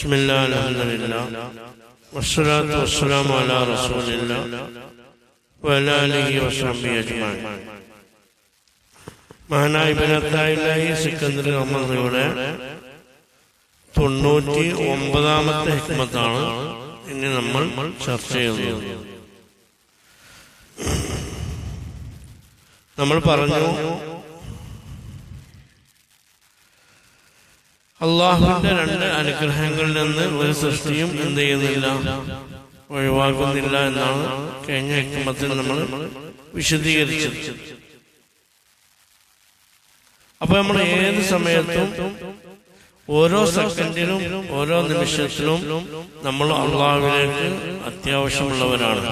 ബിസ്മില്ലാഹി അൽഹംദുലില്ലാഹ് വസ്സലാത്തു വസ്സലാമു അലാ റസൂലില്ലാഹ് വഅലാ ആലിഹി വസഹ്ബിഹി അജ്മഈൻ. മഹാനായ ഇബ്നു അത്താഇല്ലാഹി സിക്കന്ദരി റഹ്മത്തുള്ളാഹിയുടെ 99ാമത്തെ ഹിക്മത്താണ് ഇനി നമ്മൾ ചർച്ച ചെയ്യുന്നത്. നമ്മൾ പറഞ്ഞു, അള്ളാഹുവിന്റെ 2 അനുഗ്രഹങ്ങളിൽ നിന്ന് ഒരു സൃഷ്ടിയും എന്ത് ചെയ്യുന്നില്ല, ഒഴിവാക്കുന്നില്ല എന്നാണ് കഴിഞ്ഞ ഹിക്മത്തിൽ നമ്മൾ വിശദീകരിച്ചത്. അപ്പൊ നമ്മൾ ഏത് സമയത്തും ഓരോ സെക്കൻഡിലും ഓരോ നിമിഷത്തിലും നമ്മൾ അള്ളാഹുവിലേക്ക് അത്യാവശ്യമുള്ളവരാണ്.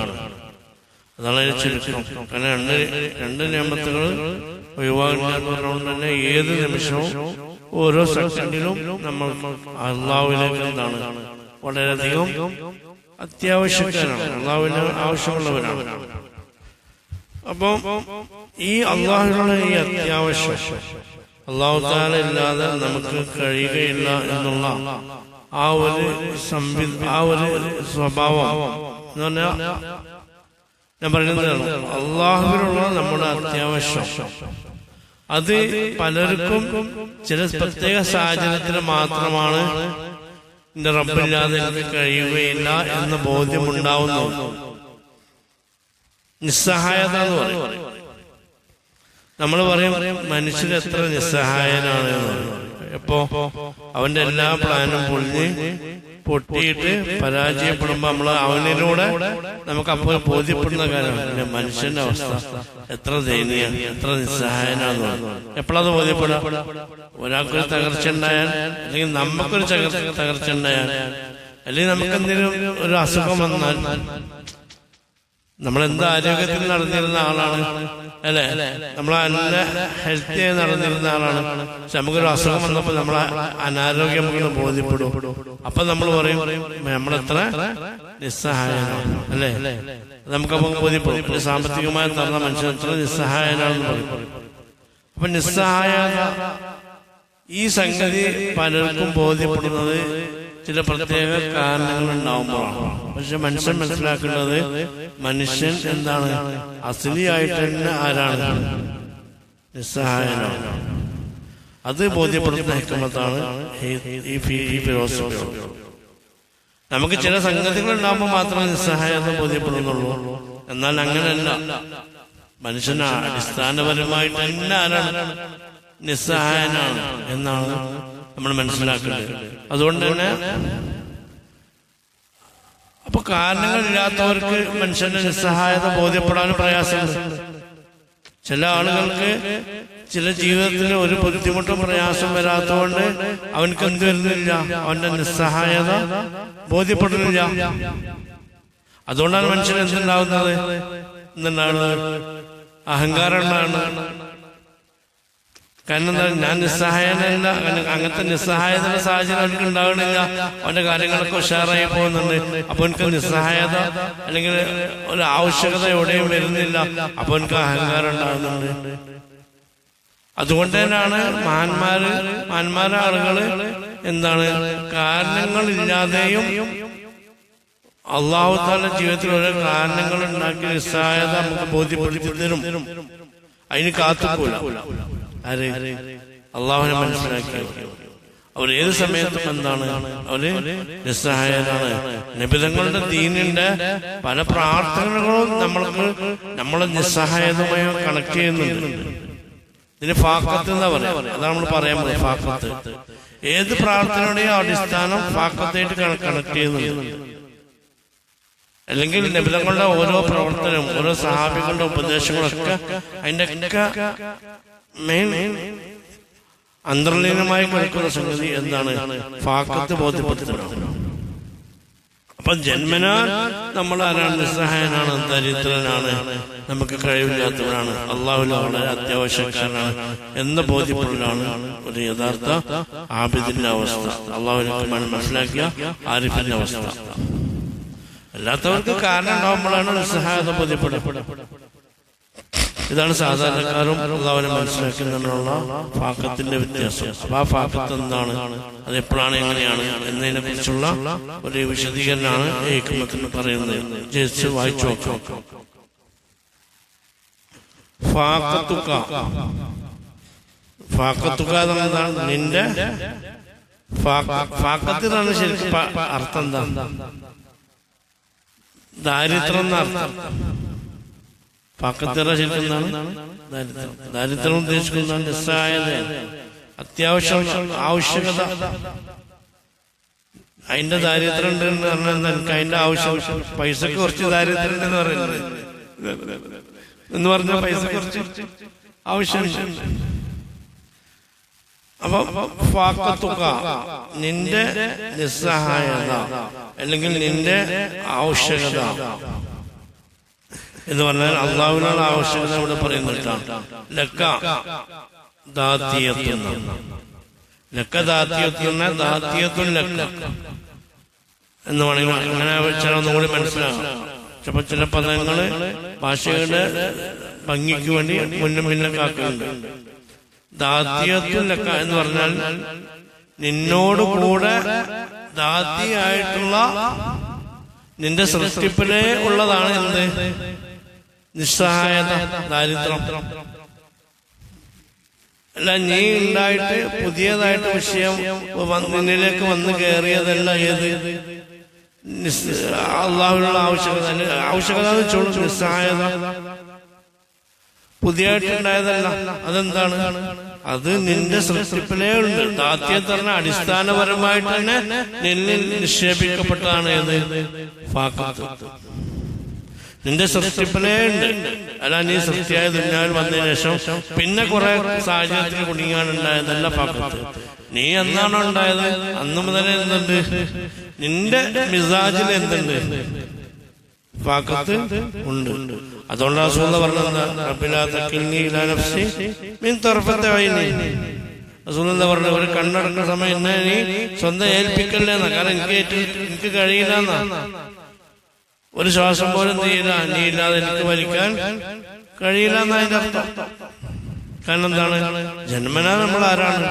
അതാണ് അതിന് ചുരുക്കം. കാരണം രണ്ട് നിയമത്തുകൾ ഒഴിവാകുന്നതുകൊണ്ട് തന്നെ ഏത് നിമിഷവും ഓരോ സെക്കൻഡിലും നമ്മൾ അള്ളാഹുവിലേക്ക് എന്താണ് വളരെയധികം അത്യാവശ്യക്കാരാണ്, അള്ളാഹുവിന് ആവശ്യമുള്ളവരാണ്. അപ്പം ഈ അള്ളാഹുവിനുള്ള ഈ അത്യാവശ്യം, അള്ളാഹു തആല ഇല്ലാതെ നമുക്ക് കഴിയുകയില്ല എന്നുള്ള ആ ഒരു സ്വഭാവം എന്ന് പറഞ്ഞാൽ ഞാൻ പറയുന്നത്, അള്ളാഹുവിനുള്ള നമ്മുടെ അത്യാവശ്യം അത് പലർക്കും ചില പ്രത്യേക സാഹചര്യത്തിൽ മാത്രമാണ് എന്റെ റബ്ബില്ലാതെ എനിക്ക് കഴിയുകയില്ല എന്ന ബോധ്യമുണ്ടാവുന്നു. നിസ്സഹായത എന്ന് പറയും. നമ്മൾ പറയും മനുഷ്യൻ എത്ര നിസ്സഹായനാണ് എന്ന്. എപ്പോ അവന്റെ എല്ലാ പ്ലാനും പൊട്ടിയിട്ട് പരാജയപ്പെടുമ്പോ നമ്മൾ അവനിലൂടെ നമുക്ക് അപ്പോൾ ബോധ്യപ്പെടുന്ന കാര്യമാണ് മനുഷ്യന്റെ അവസ്ഥ എത്ര ദയനീയം, എത്ര നിസ്സഹായനാന്ന്. എപ്പോഴത് ബോധ്യപ്പെടാം? ഒരാൾക്കൊരു തകർച്ച ഉണ്ടായാൽ, അല്ലെങ്കിൽ നമുക്കൊരു തകർച്ച ഉണ്ടായാൽ, അല്ലെങ്കിൽ നമുക്ക് എന്തെങ്കിലും ഒരു അസുഖം വന്നാൽ, നമ്മളെന്ത് ആരോഗ്യത്തിൽ നടന്നിരുന്ന ആളാണ് അല്ലെ, നമ്മൾ നല്ല ഹെൽത്തി ആയി നടന്നിരുന്ന ആളാണ്. പക്ഷെ നമുക്കൊരു അസുഖം വന്നപ്പോൾ നമ്മളെ അനാരോഗ്യം നമുക്ക് ബോധ്യപ്പെടും. അപ്പൊ നമ്മൾ പറയും നമ്മളെത്ര നിസ്സഹായനാണ് അല്ലെ, നമുക്കപ്പോ ബോധ്യപ്പെടും. സാമ്പത്തികമായി തന്ന മനുഷ്യൻ എത്ര നിസ്സഹായനാണെന്ന് പറയും. അപ്പൊ നിസ്സഹായത ഈ സംഗതി പലർക്കും ബോധ്യപ്പെടുന്നത് ചില പ്രത്യേക കാരണങ്ങൾ ഉണ്ടാവുമ്പോഴാണ്. പക്ഷെ മനുഷ്യൻ മനസ്സിലാക്കേണ്ടത്, മനുഷ്യൻ എന്താണ് അസ്ലിയായിട്ട് തന്നെ ആരാണ്? നിസ്സഹായനാണ്. അത് ബോധ്യപ്പെടുത്തുന്ന ഹിക്മത്താണ് ഈ ഫിലോസഫി. നമുക്ക് ചില സംഗതികൾ ഉണ്ടാകുമ്പോൾ മാത്രമേ നിസ്സഹായത ബോധ്യപ്പെടുന്നുള്ളൂ. എന്നാൽ അങ്ങനെയല്ല, മനുഷ്യൻ അടിസ്ഥാനപരമായിട്ട് തന്നെ ആരാണ്? നിസ്സഹായനാണ് എന്നാണ് നമ്മൾ മനസ്സിലാക്കേണ്ടത്. അതുകൊണ്ട് തന്നെ അപ്പൊ കാരണങ്ങളില്ലാത്തവർക്ക് മനുഷ്യന്റെ നിസ്സഹായത ബോധ്യപ്പെടാനും പ്രയാസമുണ്ട്. ചില ആളുകൾക്ക് ചില ജീവിതത്തിൽ ഒരു ബുദ്ധിമുട്ടും പ്രയാസം വരാത്തതുകൊണ്ട് അവൻക്ക് എന്ത് വരുന്നില്ല, അവന്റെ നിസ്സഹായത ബോധ്യപ്പെടുന്നില്ല. അതുകൊണ്ടാണ് മനുഷ്യൻ എന്തുണ്ടാകുന്നത്, അഹങ്കാരം ഉണ്ടാകുന്നത്. കാരണം എന്താ, ഞാൻ നിസ്സഹായനല്ല. അങ്ങനത്തെ നിസ്സഹായതയുടെ സാഹചര്യം അവർക്ക് ഉണ്ടാകണില്ല. അവന്റെ കാര്യങ്ങളൊക്കെ ഉഷാറായി പോകുന്നുണ്ട്. അപ്പൊ എനിക്ക് നിസ്സഹായത അല്ലെങ്കിൽ ഒരു ആവശ്യകത എവിടെയും വരുന്നില്ല. അപ്പൊ എനിക്ക് അഹങ്കാരം ഉണ്ടാകുന്നുണ്ട്. അതുകൊണ്ട് തന്നെയാണ് മഹാന്മാരെ ആളുകള് എന്താണ് കാരണങ്ങളില്ലാതെയും അള്ളാഹു തആല ജീവിതത്തിൽ ഓരോ കാരണങ്ങൾ ഉണ്ടാക്കി നിസ്സഹായത നമുക്ക് ബോധ്യപ്പെടുത്തി തരും. അതിന് കാത്തുക്കൂല. ആര്? അള്ളാഹുവിനെ മനസ്സിലാക്കി അവർ ഏത് സമയത്തും എന്താണ്, അവര് നിസ്സഹായനാണ്. നബിതങ്ങളുടെ ദീനിന്റെ പല പ്രാർത്ഥനകളും നമ്മളെ നിസ്സഹായതമായി കണക്ട് ചെയ്യുന്നുണ്ട്. ഇതിന് ഫാഖത്ത് എന്നാ പറയാം. അതാണ് നമ്മൾ പറയാൻ പോകുന്നത്, ഫാഖത്ത്. ഏത് പ്രാർത്ഥനയുടെയും അടിസ്ഥാനം ഫാഖത്തായിട്ട് കണക്ട് ചെയ്യുന്നുണ്ട്. അല്ലെങ്കിൽ നബിതങ്ങളുടെ ഓരോ പ്രവർത്തനവും ഓരോ സഹാബികളുടെ ഉപദേശങ്ങളൊക്കെ അതിന്റെ മെയിൻ അന്തർലീനമായി കിടക്കുന്ന സംഗതി എന്താണ്? ഫാഖത്ത് ബോധ്യപ്പെടുത്തണം. അപ്പൊ ജന്മനാ നമ്മൾ ആരാണ്? നിസ്സഹായനാണ്, ദരിദ്രനാണ്, നമുക്ക് കഴിവില്ലാത്തവരാണ്, അള്ളാഹുവിൽ വളരെ അത്യാവശ്യക്കാരനാണ് എന്ന ബോധ്യപ്പെടലാണ് ഒരു യഥാർത്ഥ ആബിദിന്റെ അവസ്ഥ, അള്ളാഹുവിനെ മനസ്സിലാക്കിയ ആരിഫിന്റെ അവസ്ഥ. അല്ലാത്തവർക്ക് കാരണം ഉണ്ടാവുമ്പോഴാണ് നിസ്സഹായത ബോധ്യപ്പെടുക. ഇതാണ് സാധാരണക്കാരും അള്ളാഹുവിനെ മനസ്സിലാക്കുന്നതിനുള്ള ഫാഖത്തിന്റെ വ്യത്യാസം. അപ്പൊ ആ ഫാഖത്ത് എന്താണ്, അത് എപ്പോഴാണ്, എങ്ങനെയാണ് എന്നതിനെ കുറിച്ചുള്ള ഒരു വിശദീകരണമാണ് ഈ ഹിക്മത്തിൽ പറയുന്നത്. ജസ്റ്റ് വായിച്ചു നോക്കാം. ഫാഖത്തുക, ഫാഖത്തുക എന്താണ്? നിന്റെ ഫാഖത്തിനാണ് ശരിക്കും അർത്ഥം എന്താ? ദാരിദ്ര്യം എന്നർത്ഥം. ഫാഖത്തിറ ശരിക്കും എന്താണ്? ദാരിദ്ര്യം. ദാരിദ്ര്യം ഉദ്ദേശിക്കുന്നതാണ് നിസ്സഹായത, അത്യാവശ്യം ആവശ്യകത. അതിന്റെ ദാരിദ്ര്യം ഉണ്ട് എന്ന് പറഞ്ഞാൽ എനിക്ക് അതിന്റെ ആവശ്യം, പൈസക്ക് കുറച്ച് ദാരിദ്ര്യം ഉണ്ടെന്ന് പറയുന്നത് എന്ന് പറഞ്ഞാൽ പൈസ കുറച്ച് ആവശ്യം. അപ്പൊ ഫാഖത്തുക നിന്റെ നിസ്സഹായത അല്ലെങ്കിൽ നിന്റെ ആവശ്യകത എന്ന് പറഞ്ഞാൽ അള്ളാഹുവിനുള്ള ആവശ്യകത ഇവിടെ പറയുന്നിട്ടാണ്. ലക്ക ദാത്തിയത്തുന്ന, ലക്ക ദാത്തിയത്തുന്ന, ദാത്തിയത്തുൻ ലക്ക എന്ന് വേണമെങ്കിൽ അങ്ങനെ വെച്ചാൽ ഒന്നുകൂടി മനസ്സിലാകും. ചിലപ്പോ ചില പദങ്ങള് ഭാഷയുടെ ഭംഗിക്ക് വേണ്ടി മുന്നും പിന്നൊക്കെ ആക്കുന്നുണ്ട്. ദാത്തിയത്തുൻ ലക്ക എന്ന് പറഞ്ഞാൽ നിന്നോട് കൂടെ ദാത്തിയായിട്ടുള്ള നിന്റെ സൃഷ്ടിപ്പിലേ ഉള്ളതാണ് എന്ത്? നിസ്സഹായത, ദാരിദ്ര്യം. അല്ല നീ ഉണ്ടായിട്ട് പുതിയതായിട്ട് വിഷയം നിന്നിലേക്ക് വന്ന് കയറിയതല്ല. ഏത്? അള്ളാഹുവിനുള്ള ആവശ്യകത. ആവശ്യകത എന്ന് വെച്ചോളൂ, നിസ്സഹായത പുതിയതായിട്ടുണ്ടായതല്ല. അതെന്താണ്? അത് നിന്റെ സൃഷ്ടിപ്പിലേ ഉണ്ട്. ദാത്യത്തെ പറഞ്ഞ അടിസ്ഥാനപരമായിട്ട് തന്നെ നിന്നിൽ നിക്ഷേപിക്കപ്പെട്ടതാണ്. ഏത്? ഫാഖത്ത്. നിന്റെ സൃഷ്ടിപ്പിലേ ഉണ്ട്. അല്ല നീ സൃഷ്ടിയായ ദുനിയാവിൽ വന്നതിന് ശേഷം പിന്നെ കുറെ സാഹചര്യത്തിൽ കുടുങ്ങാനുണ്ടായതല്ല ഫാഖത്ത്. നീ എന്നാണോ ഉണ്ടായത് അന്ന് മുതലേ എന്തുണ്ട്? നിന്റെ മിസാജിൽ എന്തുണ്ട്? ഫാഖത്ത് ഉണ്ട്. അതുകൊണ്ട് റസൂൽ പറഞ്ഞത് റബ്ബിലാ തക്കിൽനി ഇലാ നഫ്സി മിൻ തർഫത്തി ഐനി. റസൂൽ പറഞ്ഞ ഒരു കണ്ണടക്കുന്ന സമയം എന്നെ നീ സ്വന്തം ഏൽപ്പിക്കല്ലേ എന്നാ. കാരണം എനിക്ക് കഴിയില്ല എന്നാ. ഒരു ശ്വാസം പോലും നീ ഇല്ലാതെ എനിക്ക് വലിക്കാൻ കഴിയില്ല എന്നാ അതിന്റെ അർത്ഥം. കാരണം എന്താണ്? ജന്മനാ നമ്മൾ ആരാണ്?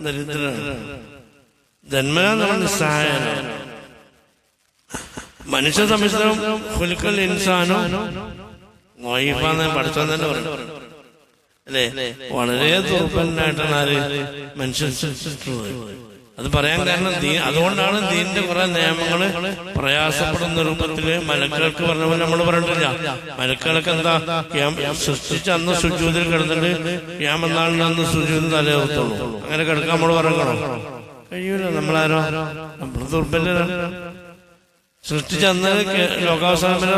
ദരിദ്രനാണ്. ജന്മനാ നമ്മൾ നിസ്സഹായനാണ്. മനുഷ്യ സംബന്ധിച്ചിടത്തോളം ഖുൽഖൽ ഇൻസാനോ വൈഫാന്ന് പഠിച്ചോൻ തന്നെ പറഞ്ഞു അല്ലേ? വളരെ ദുർബലനായിട്ടാണ് ആര് മനുഷ്യൻ സൃഷ്ടിച്ചത്. അത് പറയാൻ കാരണം അതുകൊണ്ടാണ് ദീനിന്റെ കുറെ നിയമങ്ങള് പ്രയാസപ്പെടുന്ന രൂപത്തില് മലക്കുകൾക്ക് പറഞ്ഞ പോലെ നമ്മൾ പറഞ്ഞിട്ടില്ല. മലക്കുകൾക്ക് എന്താ സൃഷ്ടിച്ച് അന്ന് സുജൂദിൽ കിടന്നിട്ട് ഖിയാമത്ത് അന്ന് സുജൂദിൽ തലയുറത്തുള്ളൂ. അങ്ങനെ കിടക്കാൻ നമ്മൾ പറയണോ? കഴിയൂല. നമ്മളാരോ നമ്മൾ ദുർബലരാണ്. സൃഷ്ടിച്ച് അന്ന് ലോകാവസാനം വരെ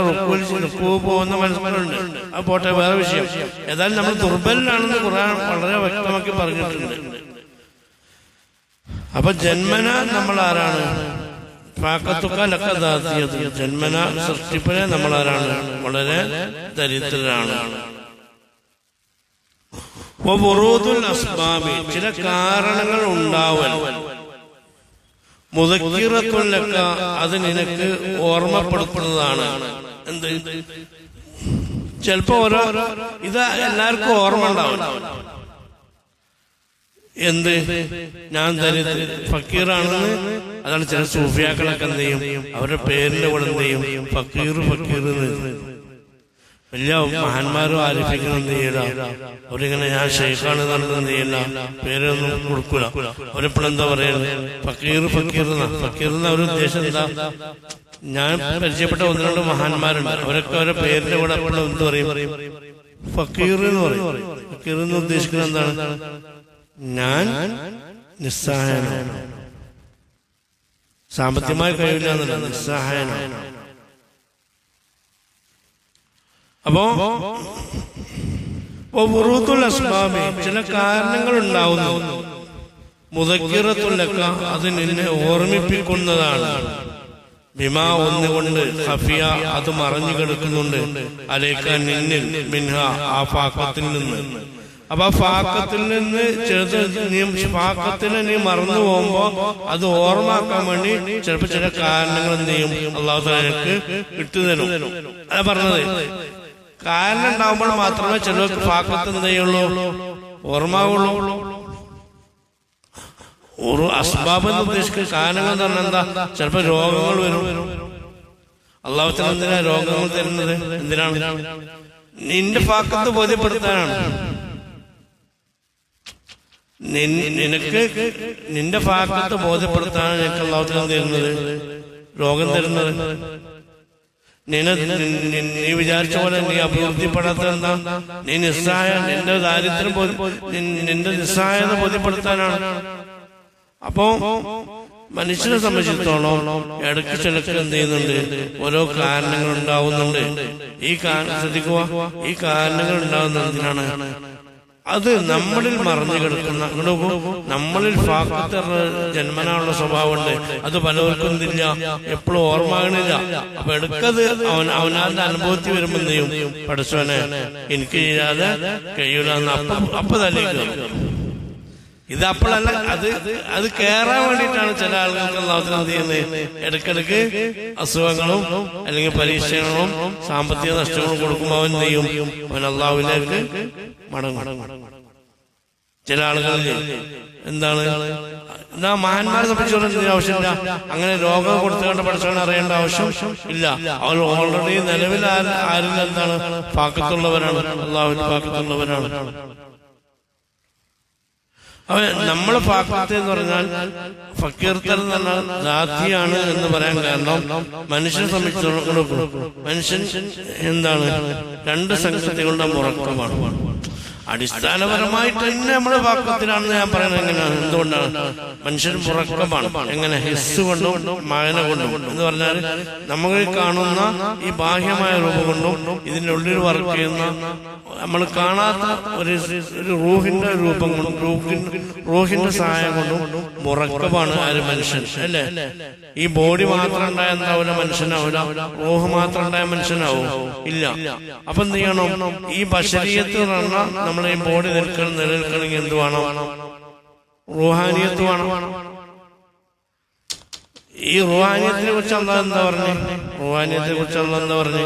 റുക്കു പോകുന്ന മനുഷ്യന്മാരുണ്ട്. അത് പോട്ടെ, വേറെ വിഷയം. ഏതായാലും നമ്മൾ ദുർബലനാണെന്ന് ഖുർആൻ വളരെ വ്യക്തമാക്കി പറഞ്ഞിട്ടുണ്ട്. അപ്പൊ ജന്മന നമ്മൾ ആരാണ്? ഫാഖത്തുക ലക ദാത്തിയത്ത്. ജന്മന സൃഷ്ടിപ്പിനെ നമ്മൾ ആരാണ്? വളരെ ദരിദ്രരാണ്. വറുദുൽ അസ്ബാബി ചില കാരണങ്ങൾ ഉണ്ടാവൽ. മുദക്കിറത്തുൽ ലക അത് നിനക്ക് ഓർമ്മപ്പെടുത്തുന്നതാണ്. എന്ത്? ചിലപ്പോ ഓരോ ഇത് എല്ലാവർക്കും ഓർമ്മ ഉണ്ടാവില്ല. എന്ത്? ഞാൻ ഫക്കീറാണെന്ന്. അതാണ് ചില സൂഫിയാക്കളൊക്കെ എന്ത് ചെയ്യും? അവരുടെ പേരിന്റെ കൂടെ എന്ത് ചെയ്യും? ഫക്കീർ ഫക്കീർ വലിയ മഹാന്മാരും ആരിഫിക്കണം എന്ത് ചെയ്യില്ല. അവരിങ്ങനെ ഞാൻ ഷെയ്ഖാണ് പറഞ്ഞത് എന്ത് ചെയ്യില്ല, പേരൊന്നും കൊടുക്കൂല. അവരെപ്പോഴെന്താ പറയുന്നത്? ഫക്കീർ ഫക്കീർ എന്നാ. ഫക്കീർ എന്ന ഒരു ഉദ്ദേശം എന്താ? ഞാൻ പരിചയപ്പെട്ട ഒന്ന് രണ്ട് മഹാന്മാരുണ്ട്, അവരൊക്കെ അവരുടെ പേരിന്റെ കൂടെ എപ്പോഴും എന്ത് പറയും? ഫക്കീർ എന്ന് പറയും. ഫക്കീർ എന്ന് ഉദ്ദേശിക്കുന്നത് എന്താണ്? ഞാൻ നിസ്സഹായനാണ്, സാമ്പത്തികമായി കഴിയില്ല എന്നല്ല, നിസ്സഹായനാണ്. അപ്പോ ചില കാരണങ്ങൾ ഉണ്ടാവുന്നു. മുദക്കിറത്തുൽ ലക അത് നിന്നെ ഓർമ്മിപ്പിക്കുന്നതാണ്. ബിമാ ഒന്നുകൊണ്ട് ഖഫിയ അത് മറഞ്ഞു കിടക്കുന്നുണ്ട്. അലൈക നിന്നിൽ മിൻഹ ആ ഫാഖത്തിൽ നിന്ന്. അപ്പൊ ആ ഫാഖത്തിൽ നിന്ന് ഫാഖത്തിനെ നീ മറന്നു പോകുമ്പോ അത് ഓർമ്മാക്കാൻ വേണ്ടി ചിലപ്പോ ചില കാരണങ്ങൾ എന്ത് ചെയ്യും? അല്ലാഹു തആല നിനക്ക് ഇട്ടുതരും. അതാ പറഞ്ഞത്. കാരണം ഉണ്ടാവുമ്പോൾ മാത്രമേ ചിലർക്ക് ഫാക്കത്ത് എന്ത് ചെയ്യുള്ളൂ, ഓർമ്മാവുള്ളൂ. ഒരു അസ്ബാബ് എന്ന് ഉദ്ദേശിക്കുന്ന കാരണങ്ങൾ എന്ന് പറഞ്ഞാൽ എന്താ? ചിലപ്പോ രോഗങ്ങൾ വരും. അള്ളാഹു തആല എന്തിനാ രോഗങ്ങൾ തരുന്നത്? എന്തിനാണ്? നിന്റെ ഫാക്കത്ത് ബോധ്യപ്പെടുത്താനാണ്. നിനക്ക് നിന്റെ ഫാക്കത്ത് ബോധ്യപ്പെടുത്താനാണ് നിനക്ക് അള്ളാഹു തആല തരുന്നത്, രോഗം തരുന്നത്. നീ വിചാരിച്ച പോലെ നീ അഭിവൃദ്ധിപ്പെടാത്ത എന്താ? നീ നിസ്സഹായ, നിന്റെ ദാരിദ്ര്യം നിന്റെ നിസ്സഹായത ബോധ്യപ്പെടുത്താനാണ്. അപ്പോ മനുഷ്യനെ സംബന്ധിച്ചിടത്തോളം ഇടയ്ക്ക് ചിലക്ക് എന്ത് ചെയ്യുന്നുണ്ട്, ഓരോ കാരണങ്ങൾ ഉണ്ടാവുന്നുണ്ട്. ഈ ശ്രദ്ധിക്കുക, ഈ കാരണങ്ങൾ ഉണ്ടാവുന്നത് എന്തിനാണ്? അത് നമ്മളിൽ മറഞ്ഞു കിടക്കുന്ന, നമ്മളിൽ ഫാക്കത്ത് ജന്മനാനുള്ള സ്വഭാവമുണ്ട്. അത് പലവർക്കും എന്തില്ല, എപ്പോഴും ഓർമ്മകളില്ല. അപ്പൊ എടുക്കത് അവനാന്റെ അനുഭവത്തിൽ വരുമ്പോ എന്ത് ചെയ്യും? പഠിച്ചവനെ എനിക്ക് ചെയ്യാതെ കഴിയൂല, അപ്പൊ തല്ലിക്കുക. ഇത് അപ്പോഴല്ല, അത് കയറാൻ വേണ്ടിയിട്ടാണ് ചില ആളുകൾക്ക് അല്ലാഹു എന്ത് ചെയ്യുന്നത്, ഇടയ്ക്കിടയ്ക്ക് അസുഖങ്ങളും അല്ലെങ്കിൽ പരീക്ഷകളും സാമ്പത്തിക നഷ്ടങ്ങളും കൊടുക്കുമ്പോൾ അവൻ എന്ത് ചെയ്യും? അവൻ അള്ളാഹുവിലേക്ക് മടങ്ങും. ചില ആളുകൾ എന്താണ്, എന്താ മഹാന്മാരെ സംബന്ധിച്ചോളം ആവശ്യമില്ല, അങ്ങനെ രോഗം കൊടുത്തുകൊണ്ട് പഠിച്ചവൻ അറിയേണ്ട ആവശ്യം ഇല്ല. അവർ ഓൾറെഡി നിലവിൽ ആരിൽ എന്താണ് ഫാക്കത്തുള്ളവരാണ്, അള്ളാഹുവിന്റെ ഫാക്കത്തുള്ളവരാണ്. അവൻ നമ്മള് ഫാക്കത്ത് എന്ന് പറഞ്ഞാൽ ഫക്കീർത്തൽ എന്ന് പറഞ്ഞാൽ ദാത്തിയാണ് എന്ന് പറയാൻ കാരണം മനുഷ്യനെ സംബന്ധിച്ചിടത്തോളം മനുഷ്യൻ എന്താണ്, രണ്ട് സംഗതികളുടെ മുറക്കമാണ്. അടിസ്ഥാനപരമായിട്ട് തന്നെ നമ്മുടെ വാക്കത്തിലാണെന്ന് ഞാൻ പറയുന്നത്. എങ്ങനെയാണ്? എന്തുകൊണ്ടാണ്? മനുഷ്യൻ മുറക്കമാണ്. എങ്ങനെ? ഹിസ് കൊണ്ടും മായന കൊണ്ടും എന്ന് പറഞ്ഞാൽ നമ്മൾ കാണുന്ന ഈ ബാഹ്യമായ രൂപം കൊണ്ടും ഇതിന്റെ ഉള്ളിൽ വർക്ക് ചെയ്യുന്ന നമ്മൾ കാണാത്ത ഒരു റൂഹിന്റെ രൂപം കൊണ്ടും റൂഹിന്റെ സഹായം കൊണ്ടും മുറക്കമാണ് ആര്? മനുഷ്യൻ അല്ലേ? ഈ ബോഡി മാത്രം ഉണ്ടായ എന്താവില്ല, മനുഷ്യനാവില്ല. റൂഹ് മാത്രം ഉണ്ടായ മനുഷ്യനാവും ഇല്ല. അപ്പൊ എന്ത് ചെയ്യണം? ഈ ബശരീയത്ത് പറഞ്ഞാൽ നമ്മൾ ഈ ബോഡി നിലനിൽക്കണമെങ്കിൽ എന്ത് വേണം? റൂഹാനിയത്ത് വേണം. ഈ റൂഹാനിയത്തിനെ കുറിച്ച് എന്താ പറഞ്ഞു? റൂഹാനിയത്തിനെ കുറിച്ച് എന്താ പറഞ്ഞു?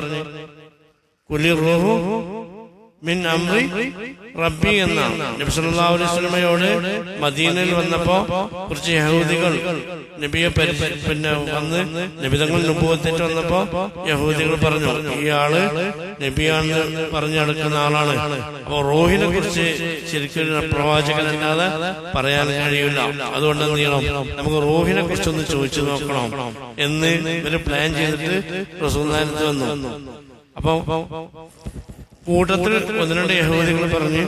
കുലി റൂഹു മിൻ അംറി റബ്ബി എന്നാണ്. നബി സല്ലല്ലാഹു അലൈഹി വസല്ലമയോട് മദീനയിൽ വന്നപ്പോ കുറച്ച് യഹൂദികൾ നബിയെ പിന്നെ വന്ന് നബിതങ്ങൾ നുബുവത്തേറ്റ് വന്നപ്പോ യഹൂദികൾ പറഞ്ഞു, ഇയാള് നബിയാണെന്ന് പറഞ്ഞു നടക്കുന്ന ആളാണ്. അപ്പൊ റൂഹിനെ കുറിച്ച് ശരിക്കും പ്രവാചകനല്ലാതെ പറയാൻ കഴിയില്ല. അതുകൊണ്ട് എന്ത് ചെയ്യണം? നമുക്ക് റൂഹിനെ കുറിച്ചൊന്ന് ചോദിച്ചു നോക്കണം എന്ന് ഇവര് പ്ലാൻ ചെയ്തിട്ട് റസൂലുള്ളാഹിന്റെ വന്നു. അപ്പൊ കൂട്ടത്തിൽ ഒന്ന് രണ്ട് യഹൂദികൾ പറഞ്ഞ്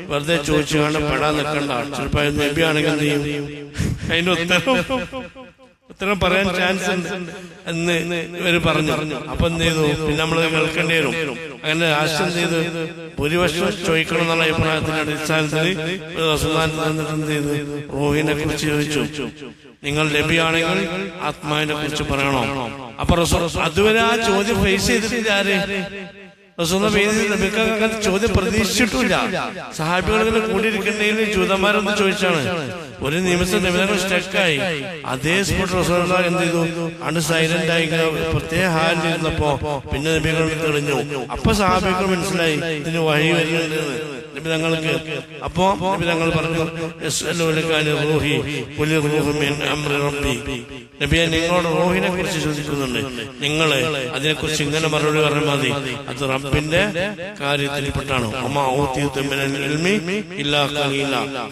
വെറുതെ ചോദിച്ചു കാണാൻ പെടാൻ നിൽക്കണ്ട, ചിലപ്പോ നബിയാണെങ്കിൽ എന്ത് ചെയ്യും? അതിന്റെ ഉത്തരം പറയാൻ ചാൻസ് ഉണ്ട് എന്ന് ഇവര് പറഞ്ഞു. അപ്പൊ എന്ത് ചെയ്തു? പിന്നെ നമ്മൾ കേൾക്കേണ്ടി വരും. അങ്ങനെ രാഷ്ട്രം എന്ത് ചെയ്തു? ഭൂരിപക്ഷം ചോദിക്കണം എന്നുള്ള അഭിപ്രായത്തിന്റെ അടിസ്ഥാനത്തിൽ എന്ത് ചെയ്തു? റൂഹിനെ കുറിച്ച് ചോദിച്ചു. നിങ്ങൾ നബിയാണെങ്കിൽ ആത്മാവിനെ കുറിച്ച് പറയണോ? അപ്പൊ അതുവരെ ആ ചോദ്യം ഫേസ് ചെയ്തിട്ടില്ല ആര്? ചോദ്യം പ്രതീക്ഷിച്ചിട്ടില്ല. സഹാബികളിൽ കൂടിയിരിക്കുന്നതിൽ ജൂതന്മാരൊന്ന് ചോദിച്ചാണ്. ഒരു നിമിഷം നബിതങ്ങൾ സ്റ്റക്കായി. അതേ സ്പോട്ട് റസൂലുള്ളാഹി എന്ത് ചെയ്തു? അണ് സൈലന്റ് ആയി പ്രത്യേക ഹാലിൽ ഇരുന്നപ്പോ പിന്നെ നബികൾ തെളിഞ്ഞു. അപ്പൊ സഹാബികൾ മനസ്സിലായി ഇതിന് വഴി വരുന്നുണ്ട് നബിതങ്ങൾക്ക്. അപ്പോ നബിതങ്ങൾ പറഞ്ഞു, നബിയെ നിങ്ങളോട് റൂഹിനെ കുറിച്ച് ചോദിക്കുന്നുണ്ട്, നിങ്ങള് അതിനെക്കുറിച്ച് ഇങ്ങനെ മറുപടി പറഞ്ഞാൽ മതി, അത് റബ്ബിന്റെ കാര്യത്തിൽപ്പെട്ടാണ്.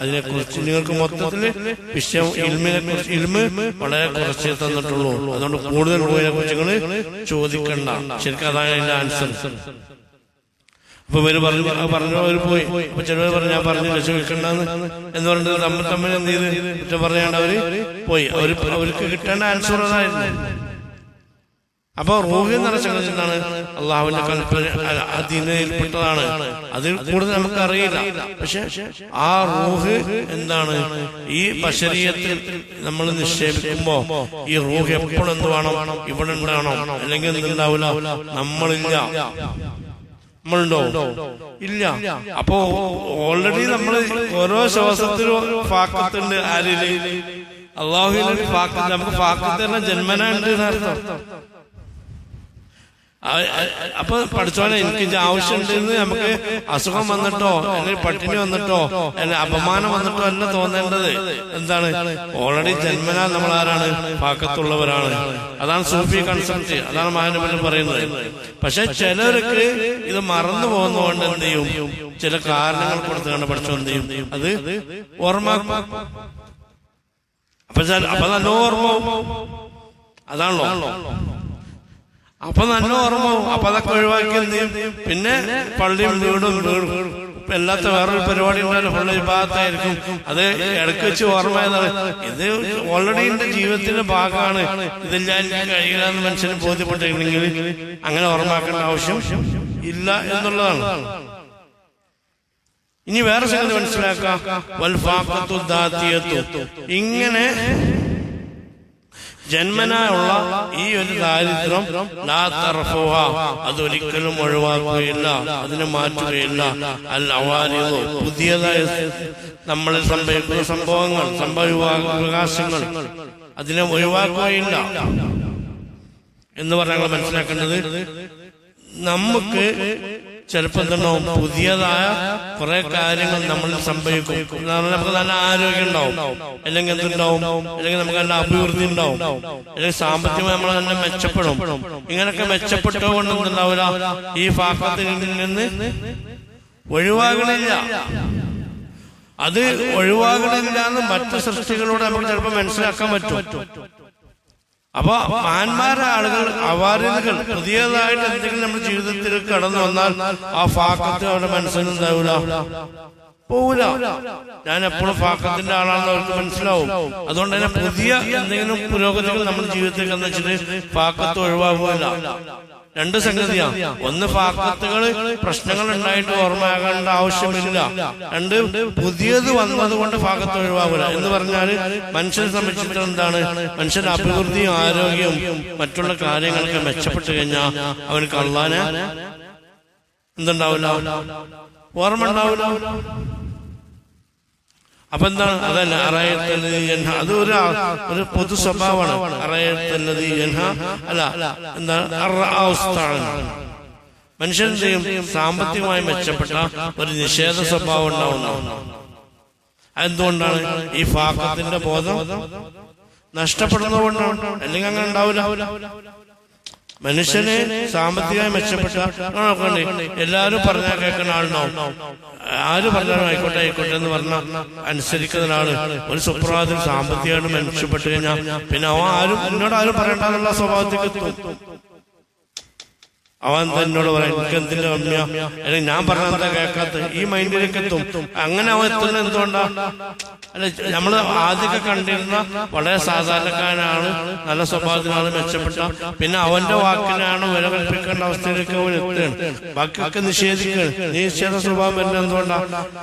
അതിനെക്കുറിച്ച് നിങ്ങൾക്ക് മൊത്തത്തില് വിഷയം ഇൽമ് വളരെ കുറച്ചേ തന്നിട്ടുള്ളൂ. അതുകൊണ്ട് കൂടുതൽ റൂഹിനെ കുറിച്ച് നിങ്ങൾ ചോദിക്കണ്ട. ശരിക്കും അതാണ് അതിന്റെ ആൻസർ. അപ്പൊ ഇവര് പറഞ്ഞവര് പോയി. അപ്പൊ ചിലവർ പറഞ്ഞു, ഞാൻ പറഞ്ഞില്ല ചോദിക്കണ്ടെന്ന് എന്ന് പറഞ്ഞിട്ട് തമ്മിൽ എന്ത് ചെയ്ത് കുറ്റം പറയാണ്ട് അവര് പോയി. അവർക്ക് കിട്ടേണ്ട ആൻസർ അതായിരുന്നു. അപ്പൊ റൂഹ് എന്ന് പറഞ്ഞ സംഗതി എന്താണ്? അള്ളാഹുവിന്റെ കൽപ്പന അധീനയിൽപ്പെട്ടതാണ്. അതിൽ കൂടുതൽ നമുക്ക് അറിയില്ല. പക്ഷെ ആ റൂഹ് എന്താണ്? ഈ ബശരീയത്തിൽ നമ്മൾ നിക്ഷേപിക്കുമ്പോ ഈ റൂഹ് എപ്പോഴും എന്ത് വേണം? ഇവിടെ ഉണ്ടാവണം. അല്ലെങ്കിൽ എന്തുണ്ടാവില്ല, നമ്മളില്ല. നമ്മളുണ്ടോ? ഇല്ല. അപ്പോ ഓൾറെഡി നമ്മൾ ഓരോ ശ്വാസത്തിലും ഫാക്കത്തുണ്ട്. ആരില്? അള്ളാഹുവിൽ ഫാക്കത്ത്. നമുക്ക് ഫാക്കത്ത് തന്നെ ജന്മന ഉണ്ട് എന്നർത്ഥം. അപ്പൊ പഠിച്ചോനെ എനിക്ക് ഇത് ആവശ്യമുണ്ടെന്ന് നമുക്ക് അസുഖം വന്നിട്ടോ അല്ലെങ്കിൽ പട്ടിണി വന്നിട്ടോ അല്ലെങ്കിൽ അപമാനം വന്നിട്ടോ അല്ല തോന്നേണ്ടത്. എന്താണ്? ഓൾറെഡി ജന്മനാ നമ്മൾ ആരാണ്? പാക്കത്തുള്ളവരാണ്. അതാണ് സൂഫി കൺസെപ്റ്റ്, അതാണ് മഹാനവൻ പറയുന്നത്. പക്ഷെ ചിലർക്ക് ഇത് മറന്നു പോകുന്നതുകൊണ്ട് എന്ത് ചെയ്യും? ചില കാരണങ്ങൾ കൊടുത്തുകൊണ്ട് പഠിച്ചോ എന്ത് ചെയ്യും? അത് ഓർമ്മ അപ്പൊ നല്ല ഓർമ്മ, അതാണല്ലോ. അപ്പൊ നല്ല ഓർമ്മ. അപ്പൊ അതൊക്കെ ഒഴിവാക്കി എന്ത് ചെയ്യും? പിന്നെ പള്ളിയും വീടും എല്ലാത്ത വേറൊരു പരിപാടി ഉണ്ടായാലും ഫുള്ള് വിഭാഗത്തായിരിക്കും. അത് ഇടയ്ക്ക് വെച്ച് ഓർമ്മയതാണ്. ഇത് ഓൾറെഡി എന്റെ ജീവിതത്തിന്റെ ഭാഗമാണ്, ഇതെല്ലാം കഴിയില്ല എന്ന് മനുഷ്യന് ബോധ്യപ്പെട്ടിരുന്നെങ്കിൽ അങ്ങനെ ഓർമ്മാക്കേണ്ട ആവശ്യം ഇല്ല എന്നുള്ളതാണ്. ഇനി വേറെ സംഗതി മനസ്സിലാക്കാം. ഇങ്ങനെ ജന്മനായുള്ള ഈ ഒരു ദാരിദ്ര്യം ലാ തർഫുഹ, അതൊരിക്കലും ഒഴിവാക്കുകയില്ല, അതിനെ മാറ്റുകയില്ല. അൽ അവാരിദ്, പുതിയതായി നമ്മളിൽ സംഭവിക്കുന്ന സംഭവങ്ങൾ, സംഭവവികാസങ്ങൾ, അതിനെ ഒഴിവാക്കുകയില്ല എന്ന് പറഞ്ഞാൽ മനസ്സിലാക്കേണ്ടത്. നമുക്ക് ചിലപ്പോൾ എന്തുണ്ടാവും? പുതിയതായ കുറെ കാര്യങ്ങൾ നമ്മൾ സംഭവിക്കും. നമുക്ക് നല്ല ആരോഗ്യം ഉണ്ടാവും, അല്ലെങ്കിൽ എന്തുണ്ടാവും? അല്ലെങ്കിൽ നമുക്ക് നല്ല അഭിവൃദ്ധി ഉണ്ടാവും, അല്ലെങ്കിൽ സാമ്പത്തികമായി നമ്മൾ തന്നെ മെച്ചപ്പെടും. ഇങ്ങനൊക്കെ മെച്ചപ്പെട്ടുകൊണ്ട് എന്തുണ്ടാവില്ല? ഈ ഫാഖത്തിൽ നിന്ന് ഒഴിവാകണില്ല. അത് ഒഴിവാകണില്ല എന്ന് മറ്റു സൃഷ്ടികളോട് നമുക്ക് ചിലപ്പോൾ മനസ്സിലാക്കാൻ പറ്റും. അപ്പൊ മഹാന്മാരായ ആളുകൾ, അവാരികൾ, പുതിയതായിട്ട് എന്തെങ്കിലും നമ്മുടെ ജീവിതത്തിൽ കടന്നു വന്നാൽ ആ ഫാഖത്ത് അവരുടെ മനസ്സിലുണ്ടാവൂല, പോവൂല. ഞാൻ എപ്പോഴും ഫാഖത്തിന്റെ ആളാണെന്ന് അവർക്ക് മനസ്സിലാവും. അതുകൊണ്ട് തന്നെ പുതിയ എന്തെങ്കിലും പുരോഗതികൾ നമ്മുടെ ജീവിതത്തിൽ എന്ന് വെച്ചിട്ട് ഫാഖത്ത് ഒഴിവാകുകയില്ല. രണ്ട് സംഗതിയാണ്. ഒന്ന്, ഫാഖത്തുകൾ പ്രശ്നങ്ങൾ ഉണ്ടായിട്ട് ഓർമ്മയാകേണ്ട ആവശ്യമില്ല. രണ്ട്, പുതിയത് വന്നതുകൊണ്ട് ഫാഖത്ത് ഒഴിവാകില്ല എന്ന് പറഞ്ഞാൽ മനുഷ്യനെ സംബന്ധിച്ചിടത്തോളം എന്താണ്? മനുഷ്യന്റെ അഭിവൃദ്ധിയും ആരോഗ്യവും മറ്റുള്ള കാര്യങ്ങളൊക്കെ മെച്ചപ്പെട്ടു കഴിഞ്ഞാൽ അവനക്ക് അള്ളാനെ എന്തുണ്ടാവില്ല? ഓർമ്മ ഉണ്ടാവില്ല. അപ്പൊ എന്താണ്? അതല്ല അത് ഒരു പൊതു സ്വഭാവമാണ്. അല്ല, എന്താണ്? മനുഷ്യൻ സാമ്പത്തികമായി മെച്ചപ്പെട്ട ഒരു നിഷേധ സ്വഭാവം ഉണ്ടാവുന്ന. എന്തുകൊണ്ടാണ്? ഈ ഫാഖത്തിന്റെ ബോധം നഷ്ടപ്പെടുന്നതുകൊണ്ടാണ്. അല്ലെങ്കിൽ അങ്ങനെ ഉണ്ടാവില്ല. മനുഷ്യന് സാമ്പത്തികമായി മെച്ചപ്പെട്ട എല്ലാവരും പറഞ്ഞാൽ കേൾക്കുന്ന ആളുണ്ടാവും. ആര് പറഞ്ഞാലും ആയിക്കോട്ടെ ആയിക്കോട്ടെ എന്ന് പറഞ്ഞാൽ അനുസരിക്കുന്ന ആള് ഒരു സുപ്രഭാതത്തിൽ സാമ്പത്തികമായിട്ട് മെച്ചപ്പെട്ട് കഴിഞ്ഞാൽ പിന്നെ അവൻ എന്നോട് ആരും പറയണ്ടെന്നുള്ള സ്വഭാവത്തേക്ക് എത്തും. അവൻ എന്നോട് പറയാം എനിക്ക് എന്തിന്റെ കമ്മിയാ, അല്ലെങ്കിൽ ഞാൻ പറഞ്ഞ എന്താ കേൾക്കാത്ത, ഈ മൈൻഡിലേക്ക് എത്തും. അങ്ങനെ അവൻ എത്തുന്നത് എന്തുകൊണ്ടാ? അല്ല, നമ്മള് ആദ്യമൊക്കെ കണ്ടിരുന്ന വളരെ സാധാരണക്കാരനാണ്, നല്ല സ്വഭാവത്തിനാണ്, മെച്ചപ്പെട്ട, പിന്നെ അവന്റെ വാക്കിനാണ് വില കൽപ്പിക്കേണ്ട അവസ്ഥയിലേക്ക് അവൻ എത്തുകയാണ്. ബാക്കിയൊക്കെ നിഷേധിക്കുകയാണ്. നിഷേധ സ്വഭാവം വരുന്നത് എന്തുകൊണ്ടാ?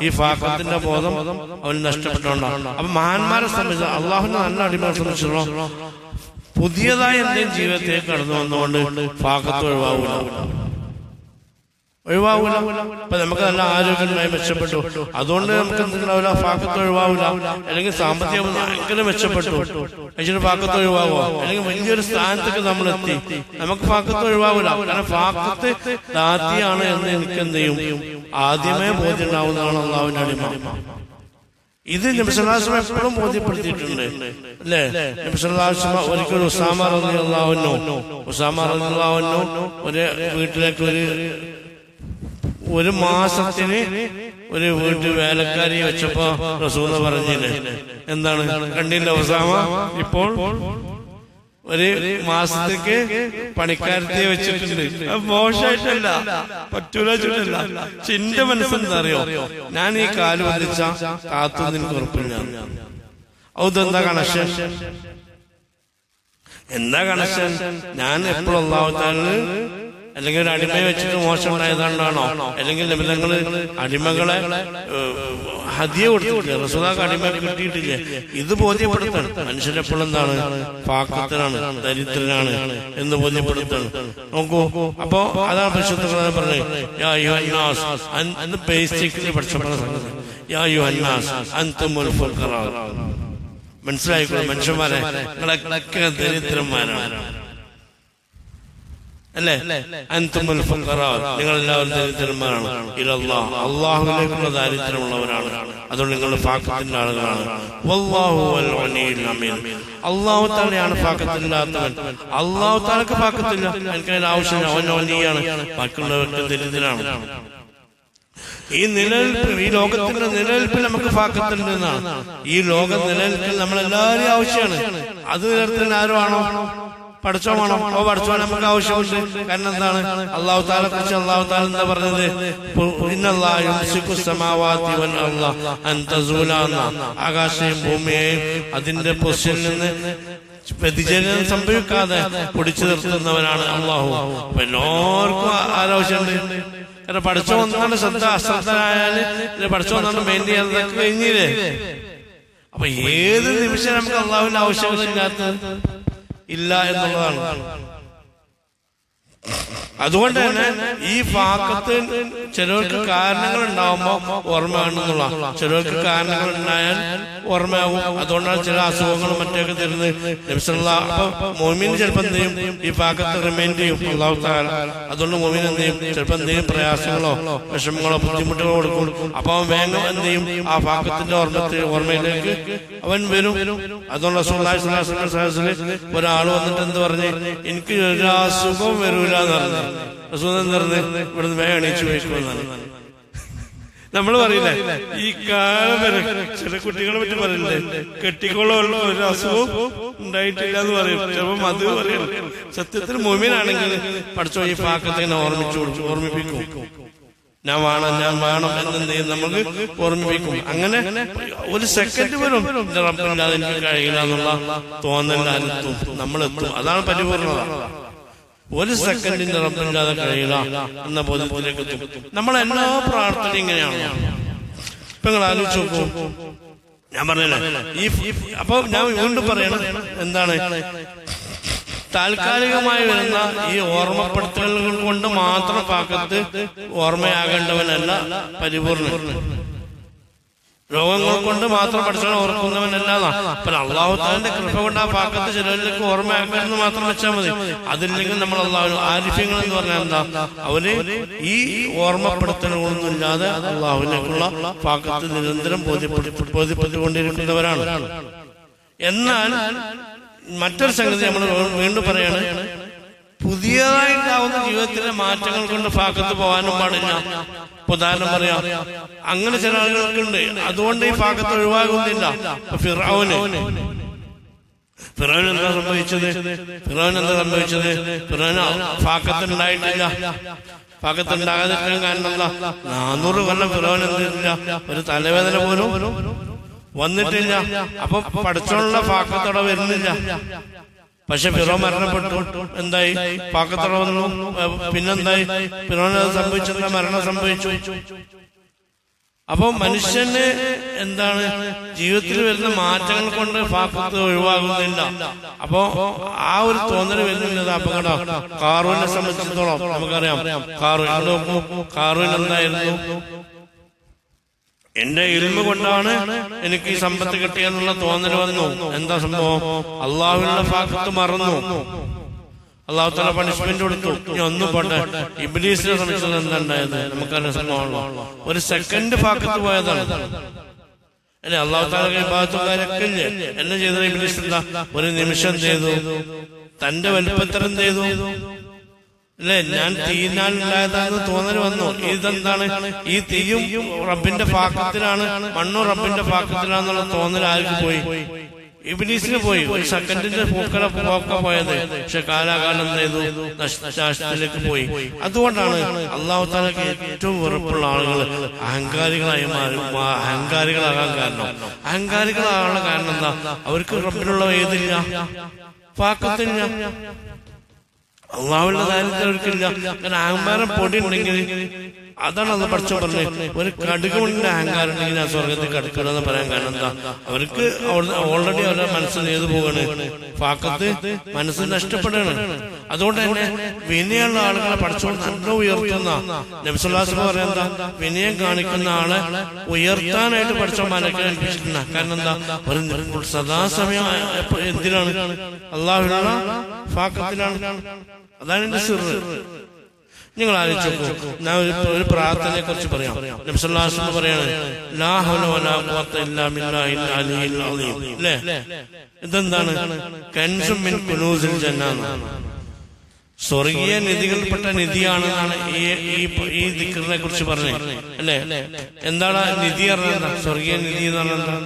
ഈ ഫാഖത്തിന്റെ ബോധം അവൻ നഷ്ടപ്പെട്ടുകൊണ്ടാണ്. അപ്പൊ മഹാന്മാരെ സംബന്ധിച്ച്, അള്ളാഹുവിന്റെ നല്ല അടിമകളെ സംബന്ധിച്ചിടത്തോളം പുതിയതായ എന്തെങ്കിലും ജീവിതത്തിലേക്ക് കടന്നു വന്നുകൊണ്ട് ഫാഖത്ത് ഒഴിവാകൂല. അപ്പൊ നമുക്ക് നല്ല ആരോഗ്യമായി മെച്ചപ്പെട്ടു, അതുകൊണ്ട് നമുക്ക് എന്തുണ്ടാവില്ല? ഫാഖത്ത് ഒഴിവാകൂല. അല്ലെങ്കിൽ സാമ്പത്തികം ഭയങ്കര മെച്ചപ്പെട്ടു, അതിന് ഫാഖത്ത് ഒഴിവാകുക. അല്ലെങ്കിൽ വലിയൊരു സ്ഥാനത്തേക്ക് നമ്മൾ എത്തി, നമുക്ക് ഫാഖത്ത് ഒഴിവാകൂല. കാരണം ഫാഖത്ത് ദാത്തിയാണ് എന്ന് എനിക്ക് എന്ത് ചെയ്യും? ആദ്യമേ ബോധ്യം ഉണ്ടാവുന്നതാണ് അള്ളാഹുവിന്റെ അടിമ. ഇത് നബി സല്ലല്ലാഹു അലൈഹി വസല്ലം എപ്പോഴും ബോധ്യപ്പെടുത്തിയിട്ടുണ്ട്, അല്ലേ? നബി സല്ലല്ലാഹു അലൈഹി വസല്ലം ഒരിക്കൽ ഉസാമ റളിയല്ലാഹു അൻഹു ഒരു വീട്ടിലേക്ക് ഒരു മാസത്തിന് ഒരു വീട്ടിൽ വേലക്കാരി വെച്ചപ്പോ റസൂൽ പറഞ്ഞില്ലേ, എന്താണ്? കണ്ടില്ല ഉസാമ, ഇപ്പോൾ ഒരു മാസത്തേക്ക് പണിക്കാരത്തെ വെച്ചിട്ടുണ്ട്. മോശമായിട്ടല്ല, പറ്റൂല ചുറ്റല്ല. ചിന്റെ മനസ്സെന്താ അറിയോ? ഞാൻ ഈ കാല് വധിച്ച കാത്തു നിനക്ക് ഉറപ്പില്ല. അതെന്താ കണക്ഷൻ? എന്താ കണക്ഷൻ? ഞാൻ എപ്പോഴും അല്ലാഹു തആല അല്ലെങ്കിൽ ഒരു അടിമയെ വെച്ചിട്ട് മോശം ഉണ്ടായതുകൊണ്ടാണോ? അല്ലെങ്കിൽ നിബിധങ്ങള് അടിമകളെ ഹദിയ കൊടുത്തിട്ടില്ല, റസൂലുള്ളാഹിക്ക് അടിമ കിട്ടിയിട്ടില്ലേ? ഇത് ബോധ്യപ്പെടുത്തണം. മനുഷ്യരെപ്പോഴും എന്താണ്? ഫാഖത്തിനാണ്, ദരിദ്രനാണ് എന്ന് ബോധ്യപ്പെടുത്തണം. നോക്കൂ, അപ്പോ അതാണ് പരിശുദ്ധ ഖുർആൻ പറഞ്ഞത്, യാ അയ്യുഹന്നാസ്, ബേസിക്കലി പഠിച്ചപ്പോൾ യാ അയ്യുഹന്നാസ് അൻതുമുൽ ഫുഖറാ. മനസ്സിലായിക്കോളൂ മനുഷ്യന്മാരെ, നിങ്ങളൊക്കെ ദരിദ്രന്മാരാണ്. അല്ലേ? അൻതുമുൽ ഫുഖറാ, നിങ്ങൾ എല്ലാവരും ദരിദ്രന്മാരാണ്. ഇലല്ലാഹ്, അല്ലാഹുവിലേക്കുള്ള ദാരിദ്ര്യമുള്ളവരാണ്. അതുകൊണ്ട് നിങ്ങൾ ഫാഖത്തിന്റെ ആളുകളാണ്. വല്ലാഹു വൽ ഗനിയ്യുൽ ഹമീദ്, അല്ലാഹു തആലയാണ് ഫാഖത്തില്ലാത്തവൻ. അല്ലാഹു തആലക്ക് ഫാഖത്തില്ല, എനിക്കതിന്റെ ആവശ്യമില്ല. അവൻ ഗനിയാണ്, ബാക്കിയുള്ളവർക്ക് ദരിദ്രനാണ്. ഈ നിലനിൽപ്പ്, ഈ ലോകത്തിന്റെ നിലനിൽപ്പിൽ നമുക്ക് ഫാഖത്തുണ്ടെന്നാണ്. ഈ ലോകം നിലനിൽപ്പിൽ നമ്മളെല്ലാവരും ആവശ്യമാണ്. അത് നിലനിർത്താൻ ആരോ ആണോ? പഠിച്ചോമാണോ? ഓ, പഠിച്ചോ നമുക്ക് ആവശ്യമുണ്ട്. കാരണം എന്താണ്? അല്ലാഹു തആലയെ കുറിച്ച് അല്ലാഹു തആല എന്താ പറഞ്ഞത്? ഇന്നല്ലാഹ യുംസിക്കു സമാവാതി വൽ അർള അൻ തസൂലാ, ആകാശവും ഭൂമിയെയും അതിന്റെ പൊസിഷനിൽ നിന്ന് വ്യതിചലനം സംഭവിക്കാതെ പിടിച്ചു നിർത്തുന്നവനാണ് അല്ലാഹു. എല്ലാവർക്കും ആരാവശ്യമുണ്ട്. കാരണം പഠിച്ചോ ഒന്നാണ് ശ്രദ്ധ, അശ്രദ്ധനായാല് പഠിച്ചോ ഒന്നാണ് മെയിൻ ചെയ്യാൻ കഴിഞ്ഞില്ലേ? അപ്പൊ ഏത് നിമിഷം നമുക്ക് അല്ലാഹുവിന്റെ ആവശ്യമില്ലാത്ത ഇല്ല എന്നുള്ളതാണ്. അതുകൊണ്ട് തന്നെ ഈ ഫാഖത്ത് ചിലർക്ക് കാരണങ്ങൾ ഉണ്ടാവുമ്പോ ഓർമ്മയാണെന്നുള്ള, ചിലർക്ക് കാരണങ്ങൾ ഉണ്ടായാൽ ഓർമ്മയാകും. അതുകൊണ്ടാണ് ചില അസുഖങ്ങളും മറ്റൊക്കെ തരുന്നത്. അപ്പൊ മോമിന് ചിലപ്പോൾ എന്ത് ചെയ്യും? ഈ ഫാഖത്ത് റിമൈൻഡ് ചെയ്യും അല്ലാഹു തആല. അതുകൊണ്ട് മോമിന് എന്ത് ചെയ്യും? ചിലപ്പോൾ എന്തെങ്കിലും പ്രയാസങ്ങളോ വിഷമങ്ങളോ ബുദ്ധിമുട്ടുകളോ കൊടുക്കും. അപ്പൊ അവൻ വേഗം എന്ത് ചെയ്യും? ആ ഫാഖത്തിന്റെ ഓർമ്മയിലേക്ക് അവൻ വരും. അതുകൊണ്ട് റസൂലുള്ളാഹി സ്വല്ലല്ലാഹു അലൈഹി വസല്ലം ഒരാൾ വന്നിട്ട് എന്ത് പറഞ്ഞ്, എനിക്ക് ഒരു അസുഖം വരൂല എന്ന് പറഞ്ഞു. റസൂൽ പറഞ്ഞ് ഇവിടുന്ന് വേഗം എണീച്ചു വെക്കുമെന്നാണ്. നമ്മൾ പറയില്ലേ, ഈ കാലം വരെ ചില കുട്ടികളെ പറ്റി പറയില്ലേ, കെട്ടിക്കോളമുള്ള ഒരു അസുഖവും ഉണ്ടായിട്ടില്ല എന്ന് പറയും. ചിലപ്പം അത് പറയും. സത്യത്തിൽ മുഅ്മിനാണെങ്കിൽ പഠിച്ചോ ഈ ഫാഖത്തിനെ ഓർമ്മിപ്പിക്കും. ഞാൻ വേണം എന്നെന്ത് ചെയ്യും? നമുക്ക് ഓർമ്മിപ്പിക്കും. അങ്ങനെ ഒരു സെക്കൻഡ് വരും റബ്ബില്ലാതെ എനിക്ക് കഴിയില്ല എന്നുള്ള തോന്നലാലെത്തും, നമ്മളെത്തും. അതാണ് പരിപൂർണത. ഒരു സെക്കൻഡിന്റെ റബ്ബില്ലാതെ കഴിയില്ല എന്ന ബോധത്തിലേക്ക് എത്തും. നമ്മളെല്ലാ പ്രാർത്ഥനയും ഇങ്ങനെയാണ്. ഇപ്പൊ നിങ്ങൾ ആലോചിച്ച് നോക്കൂ. ഞാൻ പറഞ്ഞല്ലേ, അപ്പൊ ഞാൻ വീണ്ടും പറയണം, എന്താണ് താൽക്കാലികമായി വരുന്ന ഈ ഓർമ്മപ്പെടുത്തലുകൾ കൊണ്ട് മാത്രം ഫാഖത്ത് ഓർമ്മയാകേണ്ടവനല്ല പരിപൂർണ്ണൻ. രോഗങ്ങൾ കൊണ്ട് മാത്രം പഠിച്ചാൽ ഓർക്കുന്നവനല്ലാതാണ്. അപ്പൊ അല്ലാഹു തആലയുടെ കൃപ കൊണ്ട് ആ ഫാഖത്ത് ചിലരിലേക്ക് ഓർമ്മയാക്കണമെന്ന് മാത്രം വെച്ചാൽ മതി. അതില്ലെങ്കിൽ നമ്മൾ അല്ലാഹു ആരിഫ്യങ്ങൾ എന്ന് പറഞ്ഞാൽ എന്താ? അവര് ഈ ഓർമ്മപ്പെടുത്തലുകളൊന്നും ഇല്ലാതെ അല്ലാഹുവിലേക്കുള്ള ഫാഖത്ത് നിരന്തരം ബോധ്യപ്പെട്ടുകൊണ്ടിരിക്കുന്നവരാണ്. എന്നാൽ മറ്റൊരു സംഗതി നമ്മൾ വീണ്ടും പറയാണ്, പുതിയതായിട്ടുണ്ടാവുന്ന ജീവിതത്തിലെ മാറ്റങ്ങൾ കൊണ്ട് ഫാഖത്ത് പോകാനും പാടില്ല. ഉദാഹരണം പറയാം, അങ്ങനെ ചില ആളുകൾക്കുണ്ട്. അതുകൊണ്ട് ഈ ഫാഖത്ത് ഒഴിവാകുന്നില്ല. ഫിർഔന് എന്താ സംഭവിച്ചത്? ഫിർഔന് ഫാഖത്ത് ഉണ്ടായിട്ടില്ല. ഫാഖത്ത് ഉണ്ടാകാതിരിക്കാൻ കാരണം എന്താ? 400 കൊല്ലം ഫിർഔൻ എന്തില്ല, ഒരു തലവേദന പോലും വന്നിട്ടില്ല. അപ്പൊ പഠിച്ചോളുള്ള ഫാഖത്തോടെ വരുന്നില്ല. പക്ഷെ ഫിറോൻ മരണപ്പെട്ടു. എന്തായി? ഫാഖത്തോടെ വന്നു. പിന്നെന്തായി? ഫിറോന് സംഭവിച്ചെന്താ? മരണം സംഭവിച്ചു. അപ്പൊ മനുഷ്യന് എന്താണ് ജീവിതത്തിൽ വരുന്ന മാറ്റങ്ങൾ കൊണ്ട് ഫാഖത്ത് ഒഴിവാകുന്നില്ല. അപ്പോ ആ ഒരു തോന്നൽ വരുന്നത് അപകടം. ഖാറൂനെ സംബന്ധിച്ചിടത്തോളം നമുക്കറിയാം, ഖാറൂൻ എന്തായിരുന്നു? എന്റെ ഇൽമ കൊണ്ടാണ് എനിക്ക് ഈ സമ്പത്ത് കിട്ടിയെന്നുള്ള തോന്നൽ വന്നു. എന്താ സംഭവം? അള്ളാഹുവിനുള്ള ഫാഖത്ത് മറന്നു. അള്ളാഹു തആല പണിഷ്മെന്റ് കൊടുത്തു. ഇനി ഒന്നും പോട്ടെ, ഇബ്ലീസിനെ ശ്രമിച്ചത് എന്താ ഉണ്ടായത്? നമുക്കറിയാം സംഭവമാണല്ലോ. ഒരു സെക്കൻഡ് ഫാഖത്ത് പോയതാണ്. അല്ലെ, അള്ളാഹു തആല വിഭാഗത്തുകാരൊക്കെ ഇല്ലേ എന്നെ ചെയ്തത്? ഇബ്ലീസ് എന്താ ഒരു നിമിഷം ചെയ്തു? തന്റെ വലിപ്പത്തരം ചെയ്തു. അല്ലെ, ഞാൻ തീയിനാലുണ്ടായതാണെന്ന് തോന്നൽ വന്നു. ഇതെന്താണ്? ഈ തീയും റബ്ബിന്റെ ഫാഖത്തിലാണ്, മണ്ണും റബ്ബിന്റെ ഫാഖത്തിലാന്നുള്ള തോന്നൽ ആർക്ക് പോയി? ഇബ്ലീസിന് പോയി. ഒരു സെക്കൻഡിന്റെ പോക്ക പോയത്. പക്ഷെ കാലാകാലം ചെയ്തു, നാശത്തിലേക്ക് പോയി. അതുകൊണ്ടാണ് അല്ലാഹു തആലക്ക് ഏറ്റവും വെറുപ്പുള്ള ആളുകൾ അഹങ്കാരികളായി മാറും. അഹങ്കാരികളാകാൻ കാരണം, അഹങ്കാരികളാകാനുള്ള കാരണം എന്താ? അവർക്ക് റബ്ബിനുള്ള ഏതില്ല, ഫാഖത്തില്ല. അള്ളാഹുവിന്റെ ദാരിദ്ര്യം അവർക്കില്ല. കാരണം അഹങ്കാരം പൊടി ഉണ്ടെങ്കിൽ, അതാണ് അത് പഠിച്ചോ പറഞ്ഞത്, ഒരു കടുകുകൊണ്ടിന്റെ അഹങ്കാരം ഉണ്ടെങ്കിൽ ആ സ്വർഗത്തിൽ കടക്കില്ല എന്ന് പറയാൻ കാരണം എന്താ? അവർക്ക് ഓൾറെഡി അവരുടെ മനസ്സ് ചെയ്തു പോവാണ്. ഫാഖത്ത് മനസ്സ് നഷ്ടപ്പെടുകയാണ്. അതുകൊണ്ട് തന്നെ വിനയുള്ള ആളുകളെ പഠിച്ചോണ്ട് നല്ല ഉയർത്തുന്ന നബി സല്ലല്ലാഹു അലൈഹി വസല്ലം പറയാൻ എന്താ? വിനയം കാണിക്കുന്ന ആളെ ഉയർത്താനായിട്ട് പഠിച്ചവന്മാരൊക്കെ ഏൽപ്പിച്ചിട്ടുണ്ട്. കാരണം എന്താ? ഒരു സദാസമയം എന്തിനാണ്? അള്ളാഹുവിനുള്ള ഫാഖത്തിലാണ്. അതാണ് എന്റെ സിറ്. നിങ്ങൾ ആലോചിച്ചു, ഞാൻ ഒരു പ്രാർത്ഥനയെ കുറിച്ച് പറയാം. നബി സല്ലല്ലാഹു അലൈഹി വസല്ലം പറയാണ്, ലാ ഹൗല വലാ ഖുവത ഇല്ലാ ബില്ലാഹിൽ അലിയിൽ അളീം. അല്ലേ? ഇതെന്താണ്? കൻസും മിൻ കുനൂസിൽ ജന്ന. സ്വർഗീയ നിധികൾപ്പെട്ട നിധിയാണെന്നാണ് ഈ ദിക്റിനെ കുറിച്ച് പറഞ്ഞത്. അല്ലേ? എന്താണ് നിധി അറിയുന്നത്? സ്വർഗീയ നിധി എന്ന് പറഞ്ഞാൽ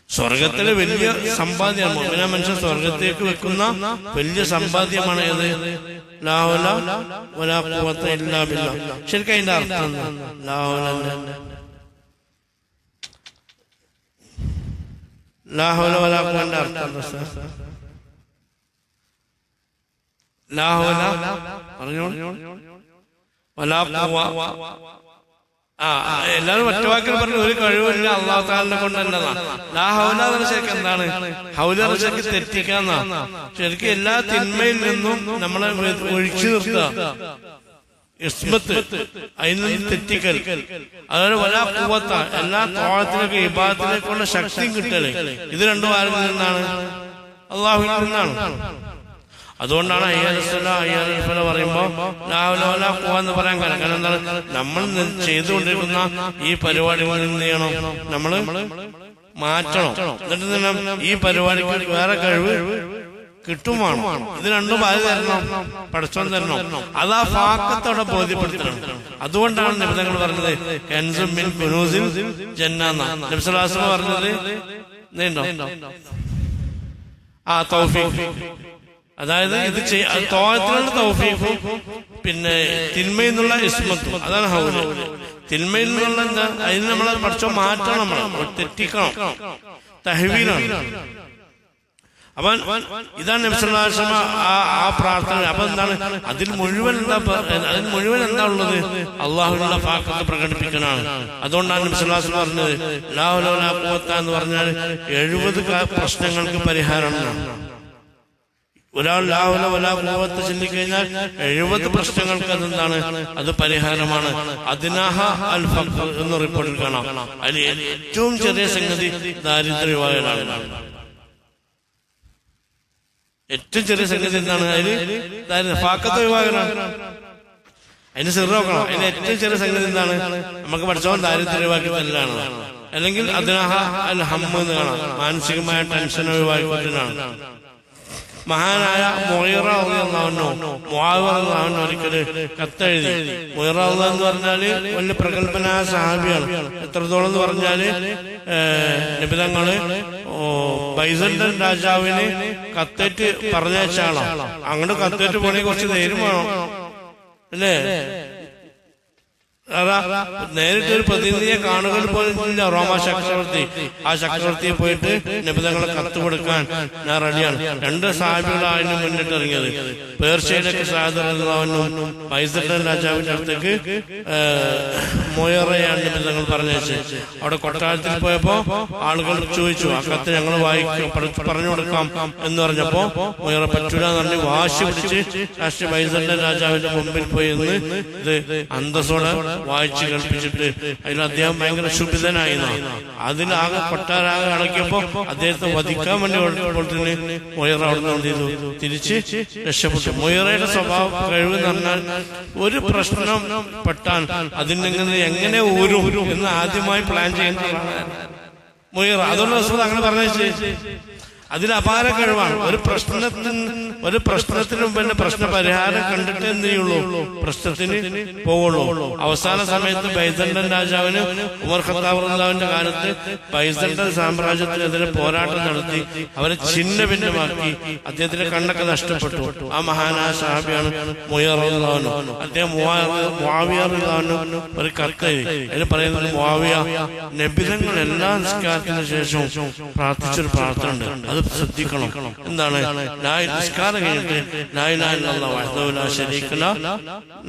സ്വർഗത്തിലെ വലിയ സമ്പാദ്യമാണ്. മുഅ്മിനായ മനുഷ്യൻ സ്വർഗത്തേക്ക് വെക്കുന്ന വലിയ സമ്പാദ്യമാണ് ഏത്? ലാ ഹൗല വലാ ഖുവത ഇല്ലാ ബില്ലാഹ്. ശരിക്കും അതിന്റെ അർത്ഥം എന്താ? ലാ ഹൗല വലാ ഖുവതന്റെ അർത്ഥം എന്താ? ലാ ഹൗല പറഞ്ഞോളൂ. വലാ ഖുവ. എല്ലാവരും ഒറ്റവാക്കിൽ പറഞ്ഞു ഒരു കഴിവില്ല അല്ലാഹു തആലയെ കൊണ്ട് എന്നതാണ്. ലാ ഹൗല എന്ന് ശരിക്കും എന്താണ്? ഹൗല ശരിക്കും തെറ്റിക്കാന്നാ. ശരിക്കും എല്ലാ തിന്മയിൽ നിന്നും നമ്മളെ ഒഴിച്ചു നിർത്തുക, ഇസ്മത്ത്, അതിൽ നിന്ന് തെറ്റിക്കൽ. അതുപോലെ വലാ ഖുവത, എല്ലാ ത്വാഅത്തിലേക്കും ഇബാദത്തിലേക്കുള്ള ശക്തിയും കിട്ടല്. ഇത് രണ്ടും ആരിൽ നിന്നാണ്? അല്ലാഹുവിൽ നിന്നാണ്. അതുകൊണ്ടാണ് അയ്യാൽ പറയുമ്പോ ലാ ഹൗല വലാ ഖുവത എന്ന് പറയാൻ കാരണം എന്താണ്? നമ്മൾ ചെയ്തുകൊണ്ടിരിക്കുന്ന ഈ പരിപാടികളിൽ നിന്ന് ചെയ്യണം, നമ്മള് മാറ്റണം. എന്നിട്ട് ഈ പരിപാടിക്ക് വേറെ കഴിവ് കിട്ടുമാണ്. ഇത് രണ്ടും ആര് തരണം? പടച്ചോൻ തരണം. അതാ ഫാക്കത്തോടെ ബോധ്യപ്പെടുത്തണം. അതുകൊണ്ടാണ് നിബിധങ്ങൾ പറഞ്ഞത് കൻസും മിൻ കുനൂസിൽ ജന്ന. നബി സല്ലല്ലാഹു അലൈഹി വസല്ലം പറഞ്ഞത് തൗഫീഖ്. അതായത് ഇത് തോഅത്തിനുള്ള തൗഫീഖും പിന്നെ തിന്മയിൽ നിന്നുള്ള ഇസ്മത്തും, അതാണ് ഹൗല. തിന്മയിൽ നിന്നുള്ള എന്താ? അതിന് നമ്മളെ പഠിച്ചോ മാറ്റണം, നമ്മൾ തെറ്റിക്കണം, തഹ്വീലാണ്. അപ്പൊ ഇതാണ് നബി സല്ലല്ലാഹു അലൈഹി വസല്ലം ആ പ്രാർത്ഥന. അപ്പൊ എന്താണ് അതിൽ മുഴുവൻ എന്താ ഉള്ളത്? അള്ളാഹുവിനുള്ള ഫാഖത്ത് പ്രകടിപ്പിക്കാനാണ്. അതുകൊണ്ടാണ് നബി സല്ലല്ലാഹു അലൈഹി വസല്ലം പറഞ്ഞത് ലാ ഹൗല വലാ ഖുവത എന്ന് പറഞ്ഞാൽ 70 പ്രശ്നങ്ങൾക്ക് പരിഹാരമാണ്. ഒരാൾ ലാ ഹൗല വലാ ഖുവത ചൊല്ലിക്കഴിഞ്ഞാൽ 70 പ്രശ്നങ്ങൾക്ക് അതെന്താണ്? അത് പരിഹാരമാണ്. അതിനാഹ അൽ ഫഖർ എന്ന് റിപ്പോർട്ടിൽ കാണാം. അതിൽ ഏറ്റവും ചെറിയ സംഗതി ദാരിദ്ര്യവായലാണ്. ഏറ്റവും ചെറിയ സംഗതി എന്താണ്? അതിന് ഫാഖത്ത് ഒഴിവാകലാണ്. അതിന് സിറ് നോക്കണം. അതിന് ഏറ്റവും ചെറിയ സംഗതി എന്താണ്? നമുക്ക് പഠിച്ചോ ദാരിദ്ര്യവാക്കി തല്ലാണ്. അല്ലെങ്കിൽ അതിനാഹ അൽ ഹമ്മ് എന്ന് കാണാം. മാനസികമായ ടെൻഷൻ ഒഴിവാക്കിക്കൊണ്ടാണ്. മഹാനായ മുഗീറ റളിയല്ലാഹു അൻഹു ഒരിക്കല് കത്തെഴുതി. മുഗീറ എന്ന് പറഞ്ഞാല് വലിയ പ്രഗത്ഭനായ സഹാബിയാണ്. എത്രത്തോളം എന്ന് പറഞ്ഞാല് നബി തങ്ങള് ബൈസന്റൻ രാജാവിന് കത്തേറ്റ് പറഞ്ഞയച്ച ആളാണ്. അങ്ങോട്ട് കത്തേറ്റ് പോണെങ്കിൽ കുറച്ച് ധൈര്യം വേണം, അല്ലേ? നേരിട്ടൊരു പ്രതിനിധിയെ കാണുകൾ പോലും റോമാ ചക്രവർത്തി. ആ ചക്രവർത്തിയെ പോയിട്ട് നബിതങ്ങളെ കത്ത് കൊടുക്കാൻ ഞാൻ റെഡിയാണ്. 2 സഹാബികളായിരുന്നു മുന്നിട്ട് ഇറങ്ങിയത്. പേർഷ്യയിലേക്ക് സാദറും ബൈസന്റൻ രാജാവിന്റെ അടുത്തേക്ക് മൊയറയാണ് നബിതങ്ങൾ പറഞ്ഞയച്ചത്. അവിടെ കൊട്ടാരത്തിൽ പോയപ്പോ ആളുകൾ ചോദിച്ചു, ആ കത്ത് ഞങ്ങൾ പറഞ്ഞു കൊടുക്കാം എന്ന് പറഞ്ഞപ്പോ മൊയറ പറ്റൂല എന്ന് പറഞ്ഞ് വാശി പിടിച്ച് ബൈസന്റൻ രാജാവിന്റെ മുമ്പിൽ പോയി നിന്ന് ഇത് അന്തസ്സോടെ വായിച്ച് കൽപ്പിച്ചിട്ട് അതിൽ അദ്ദേഹം ഭയങ്കര ശുഭിതനായി. അതിലാകെ കൊട്ടാരാകെ അടക്കിയപ്പോ അദ്ദേഹത്തെ വധിക്കാൻ വേണ്ടി മൊയറ അവിടെ എന്ത് ചെയ്തു? തിരിച്ച് രക്ഷപ്പെട്ടു. മൊയറയുടെ സ്വഭാവ കഴിവ് എന്ന് പറഞ്ഞാൽ ഒരു പ്രശ്നം പെട്ടാൽ അതിനെങ്ങനെ എങ്ങനെ ഊരും എന്ന് ആദ്യമായി പ്ലാൻ ചെയ്യുന്നതാണ് മൊയറ. അതുകൊണ്ട് റസൂൽ അങ്ങനെ പറഞ്ഞു. അതിൽ അപാര കഴിവാണ്. ഒരു പ്രശ്നത്തിന് മുമ്പ് തന്നെ പ്രശ്ന പരിഹാരം കണ്ടിട്ട് എന്ത് ചെയ്യുള്ളൂ? പ്രശ്നത്തിന് പോവുള്ളൂ. അവസാന സമയത്ത് ബൈസന്റൻ രാജാവിന് ഉമർ ഖത്താബ് റളിയല്ലാഹുവിന്റെ കാലത്ത് ബൈസന്റൻ സാമ്രാജ്യത്തിനെതിരെ പോരാട്ടം നടത്തി അവരെ ഛിന്ന ഭിന്നമാക്കി. അദ്ദേഹത്തിന്റെ കണ്ണൊക്കെ നഷ്ടപ്പെട്ടു. ആ മഹാനായ സഹാബിയാണ് മുഅ്വിയ റളിയല്ലാഹു അൻഹു. അദ്ദേഹം മുആവിയ റളിയല്ലാഹു അൻഹു ഒരു കത്തെഴുതി. അതിൽ പറയുന്നത്, മുആവിയ, നബിതങ്ങൾ എല്ലാ നിസ്കാരത്തിന് ശേഷവും പ്രാർത്ഥിച്ചൊരു പ്രാർത്ഥന ഉണ്ട്, അത് ശ്രദ്ധിക്കണം. എന്താണ്? നിസ്കാരം കഴിഞ്ഞിട്ട് ലാ ഇലാഹ ഇല്ലല്ലാഹു വഹ്ദഹു ലാ ശരീക ലഹു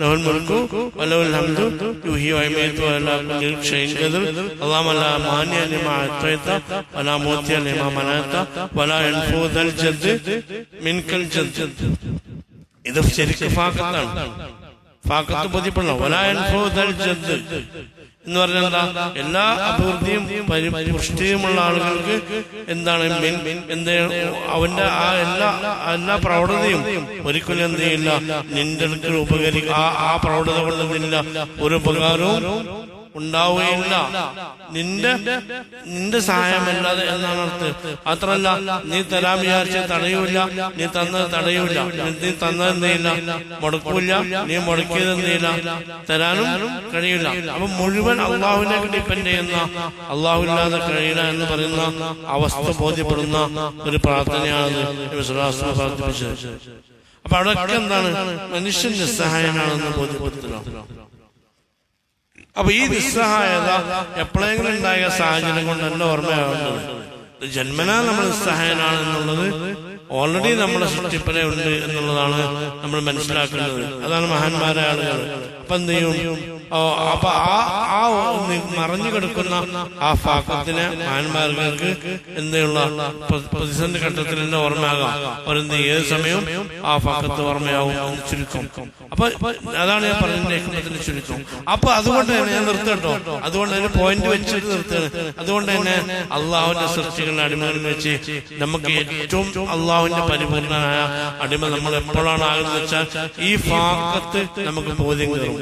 ലഹുൽ മുൽക്കു വലഹുൽ ഹംദു യുഹ്യി വയുമീതു വഅലാ കുല്ലി ഷൈഇൻ ഖദീർ അല്ലാഹുമ്മ ലാ മാനിഅ ലിമാ അഅതൈത വലാ മൂതിയ ലിമാ മനഅത വലാ യൻഫുദൽ ജദ്ദ് മിൻകൽ ജദ്ദ്. ഇത് ശരിക്കും ഫാഖത്താണ്. ഫാഖത്ത് ബോധ്യപ്പെടണം. വലാ യൻഫുദൽ ജദ്ദ് എന്ന് പറഞ്ഞാൽ എന്താ, എല്ലാ അഭിവൃദ്ധിയും പുഷ്ടിയുമുള്ള ആളുകൾക്ക് എന്താണ് അവന്റെ ആ എല്ലാ പ്രൗഢതയും ഒരിക്കലും എന്ത് ചെയ്യില്ല, നിന്റെ അടുക്കൽ ആ പ്രൗഢത കൊണ്ട് നിന്നില്ല ഒരു ഉപകാരവും ഉണ്ടാവുകയില്ല, നിന്റെ സഹായമല്ലാതെ എന്നാണ് അർത്ഥം. മാത്രല്ല, നീ തരാൻ വിചാരിച്ച തടയൂല, നീ തന്നത് തടയൂല, നീ തന്നത് എന്തെയില്ല, മുടക്കൂല, നീ മുടക്കിയത് എന്തെയില്ല, തരാനും കഴിയില്ല. അപ്പൊ മുഴുവൻ അള്ളാഹുവിലേക്ക് ഡിപ്പെൻഡ് ചെയ്യുന്ന, അള്ളാഹുവില്ലാതെ കഴിയില്ല എന്ന് പറയുന്ന അവസ്ഥ ബോധ്യപ്പെടുന്ന ഒരു പ്രാർത്ഥനയാണ് പ്രാർത്ഥിപ്പിച്ചത്. അപ്പൊ അവിടെയൊക്കെ എന്താണ്, മനുഷ്യൻ നിസ്സഹായനാണെന്ന് ബോധ്യപ്പെടുത്തണം. അപ്പൊ ഈ നിസ്സഹായത എപ്പോഴെങ്കിലും ഉണ്ടായ സാഹചര്യം കൊണ്ട് എന്റെ ഓർമ്മയാവുന്നത്, ജന്മനാ നമ്മൾ നിസ്സഹായനാണ് എന്നുള്ളത് ഓൾറെഡി നമ്മുടെ സൃഷ്ടിപ്പനെ ഉണ്ട് എന്നുള്ളതാണ് നമ്മൾ മനസ്സിലാക്കേണ്ടത്. അതാണ് മഹാന്മാരായ ആളുകൾ. അപ്പൊ എന്ത് ചെയ്യും, അപ്പൊ ആ മറഞ്ഞു കിടക്കുന്ന ആ ഫാക്കത്തിനെ മഹാന്മാർക്ക് എന്തെയുള്ള പ്രതിസന്ധി ഘട്ടത്തിൽ എന്നെ ഓർമ്മയാകാം. അവരെന്ത് ഏത് സമയവും ആ ഫാക്കത്ത് ഓർമ്മയാവും എന്ന് ചുരുക്കം. അപ്പൊ അതാണ് ഞാൻ പറഞ്ഞതിന്റെ ഹുക്മത്തിന്റെ ചുരുക്കം. അപ്പൊ അതുകൊണ്ട് തന്നെ ഞാൻ നിർത്തട്ടോ, അതുകൊണ്ട് തന്നെ പോയിന്റ് വെച്ചിട്ട് നിർത്തുകയാണ്. അതുകൊണ്ട് തന്നെ അള്ളാഹുവിന്റെ സൃഷ്ടികളുടെ അടിമകൾ വെച്ച് നമുക്ക് ഏറ്റവും അള്ളാഹുവിന്റെ പരിപൂർണനായ അടിമ നമ്മൾ എപ്പോഴാണ് ആകുന്നത് വെച്ചാൽ ഈ ഫാക്കത്ത് നമുക്ക് ബോധ്യം കയറും.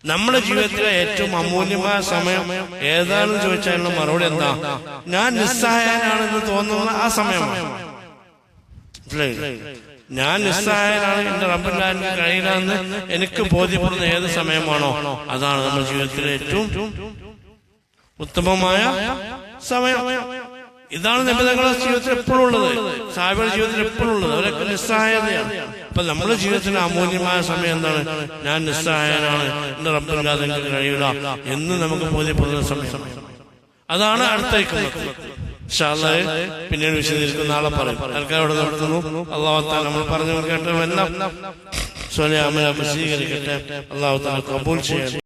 നമ്മുടെ ജീവിതത്തിലെ ഏറ്റവും അമൂല്യമായ സമയം ഏതാണെന്ന് ചോദിച്ചാലുള്ള മറുപടി എന്താ, ഞാൻ നിസ്സഹായനാണെന്ന് തോന്നുന്ന ആ സമയമാണ്. ഞാൻ നിസ്സഹായനാണ്, എന്റെ റബ്ബില്ലാതെ കഴിയില്ല എന്ന് എനിക്ക് ബോധ്യപ്പെടുന്ന ഏത് സമയമാണോ അതാണ് നമ്മുടെ ജീവിതത്തിലെ ഏറ്റവും ഉത്തമമായ സമയം. ഇതാണ് നബിതങ്ങളുടെ ജീവിതത്തിൽ എപ്പോഴും ഉള്ളത്, സാഹിബിയുടെ ജീവിതത്തിൽ എപ്പോഴും ഉള്ളത്. അവരൊക്കെ നിസ്സഹായതയാണ്. അപ്പൊ നമ്മുടെ ജീവിതത്തിലെ അമൂല്യമായ സമയം എന്താണ്, ഞാൻ നിസ്സഹായനാണ്, എന്റെ റബ്ബില്ലാതെ എനിക്ക് കഴിയില്ല എന്ന് നമുക്ക് ബോധ്യപ്പെടുന്ന സമയം. അതാണ് അടുത്തേക്കുന്നത്. പിന്നീട് വിശദീകരിക്കുന്ന നാളെ പറയും. ആൾക്കാർ അവിടെ നടത്തുന്നു. അള്ളാഹു തആല നമ്മൾ പറഞ്ഞു കേട്ട എല്ലാം സ്വലാമ സ്വീകരിക്കട്ടെ. അള്ളാഹു തആല കബൂൽ ചെയ്യട്ടെ.